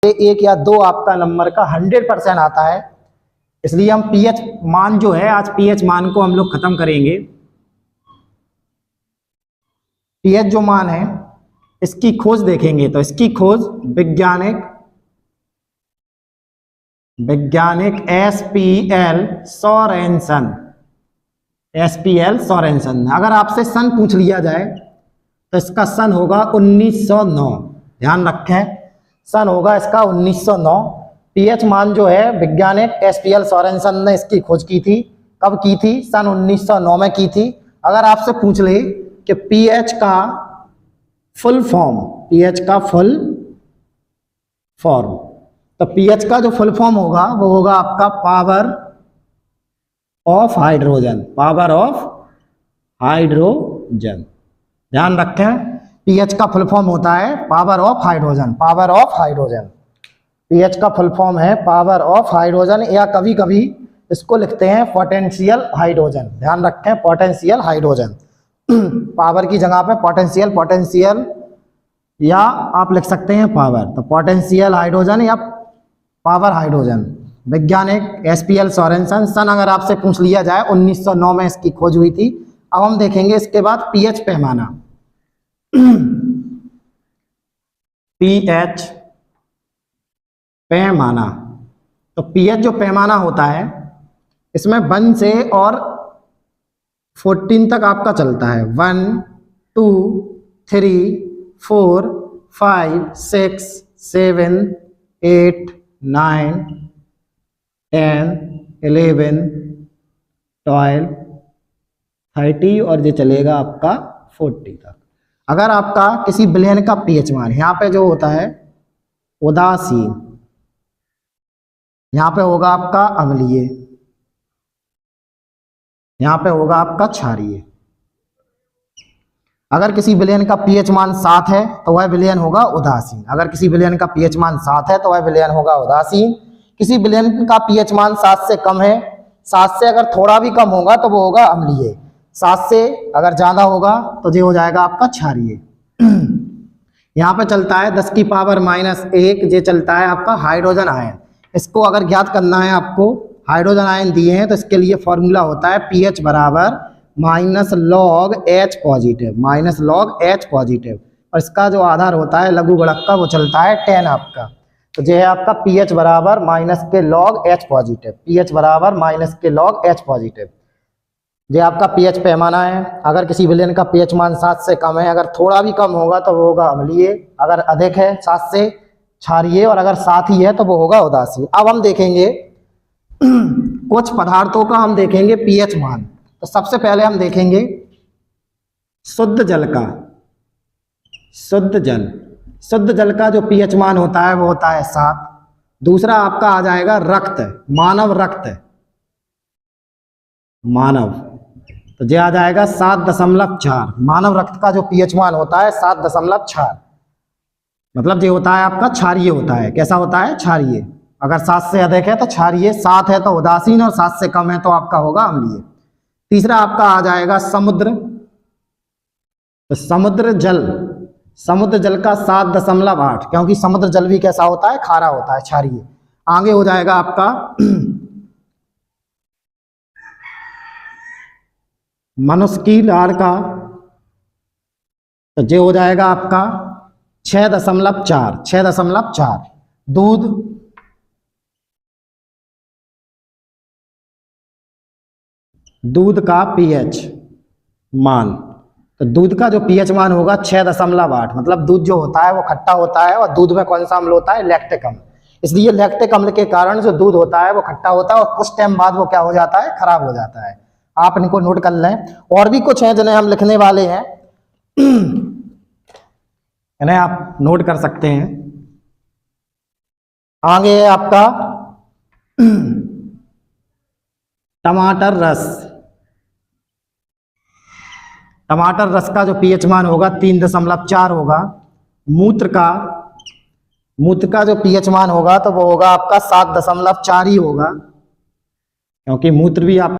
1 या 2 आपका नंबर का 100% आता है। इसलिए हम पीएच मान जो है, आज पीएच मान को हम लोग खत्म करेंगे। पीएच जो मान है इसकी खोज देखेंगे, तो इसकी खोज वैज्ञानिक एसपीएल सोरेनसन। अगर आपसे सन पूछ लिया जाए तो इसका सन होगा 1909। ध्यान रखें, सन होगा इसका 1909। पीएच मान जो है वैज्ञानिक एसपीएल सोरेनसन ने इसकी खोज की थी। कब की थी? सन 1909 में की थी। अगर आपसे पूछ ले कि पीएच का फुल फॉर्म, तो पीएच का जो फुल फॉर्म होगा वो होगा आपका पावर ऑफ हाइड्रोजन। ध्यान रखें, पीएच का फुल फॉर्म होता है पावर ऑफ हाइड्रोजन। पीएच का फुल फॉर्म है पावर ऑफ हाइड्रोजन, या कभी कभी इसको लिखते हैं पोटेंशियल हाइड्रोजन। ध्यान रखें, पोटेंशियल हाइड्रोजन। पावर की जगह पे पोटेंशियल या आप लिख सकते हैं पावर, तो पोटेंशियल हाइड्रोजन या पावर हाइड्रोजन। वैज्ञानिक एसपीएल सोरेनसन। सन अगर आपसे पूछ लिया जाए 1909 में इसकी खोज हुई थी। अब हम देखेंगे इसके बाद पीएच पैमाना। पीएच पैमाना, तो पीएच जो पैमाना होता है इसमें 1 से और 14 तक आपका चलता है। 1 2 3 4 5 6 7 8 9 10 11 12 30 और ये चलेगा आपका 40 तक। अगर आपका किसी विलयन का पीएच मान, यहाँ पे जो होता है उदासीन, यहाँ पे होगा आपका अम्लीय, यहाँ पे होगा आपका क्षारीय। अगर किसी विलयन का पीएच मान 7 है तो वह विलयन होगा उदासीन। अगर किसी विलयन का पीएच मान 7 है तो वह विलयन होगा उदासीन। किसी विलयन का पीएच मान 7 से कम है, 7 से अगर थोड़ा भी कम होगा तो वो होगा अम्लीय। 7 से अगर ज्यादा होगा तो ये हो जाएगा आपका क्षारीय। यहाँ पे चलता है 10 की पावर -1, ये चलता है आपका हाइड्रोजन आयन। इसको अगर ज्ञात करना है आपको, हाइड्रोजन आयन दिए हैं तो इसके लिए फॉर्मूला होता है पीएच बराबर -log H पॉजिटिव, और इसका जो आधार होता है लघु गुणक का वो चलता है 10 आपका। तो ये है आपका पीएच बराबर -log H पॉजिटिव। पीएच बराबर -log H पॉजिटिव, ये आपका पीएच पैमाना है। अगर किसी विलयन का पीएच मान 7 से कम है, अगर थोड़ा भी कम होगा तो वो होगा अम्लीय, अगर अधिक है 7 से क्षारीय, और अगर 7 ही है तो वो होगा उदासीन। अब हम देखेंगे कुछ पदार्थों का, हम देखेंगे पीएच मान। तो सबसे पहले हम देखेंगे शुद्ध जल का जो पीएच मान होता है वो होता है 7। दूसरा आपका आ जाएगा मानव, तो ये आ जाएगा 7.4। मानव रक्त का जो पीएच मान होता है 7.4, मतलब ये होता है आपका क्षारीय होता है। कैसा होता है? क्षारीय। अगर 7 से अधिक है तो क्षारीय, 7 है तो उदासीन, और 7 से कम है तो आपका होगा अम्लीय। तीसरा आपका आ जाएगा समुद्र, तो समुद्र जल का 7.8, क्योंकि समुद्र जल भी कैसा होता है? खारा होता है, क्षारीय। आगे हो जाएगा आपका मनुष्य की लार का, तो ये हो जाएगा आपका 6.4। दूध का पीएच मान, तो दूध का जो पीएच मान होगा 6.8, मतलब दूध जो होता है वो खट्टा होता है, और दूध में कौन सा अम्ल होता है? लैक्टिक अम्ल। इसलिए लैक्टिक अम्ल के कारण जो दूध होता है वो खट्टा होता है, और कुछ टाइम बाद वो क्या हो जाता है? खराब हो जाता है। आप इनको नोट कर लें। और भी कुछ हैं जिन्हें हम लिखने वाले हैं, इन्हें आप नोट कर सकते हैं। आगे है आपका टमाटर रस का जो पीएच मान होगा 3.4 होगा। मूत्र का जो पीएच मान होगा तो वो होगा आपका 7.4 ही होगा, क्योंकि मूत्र भी आप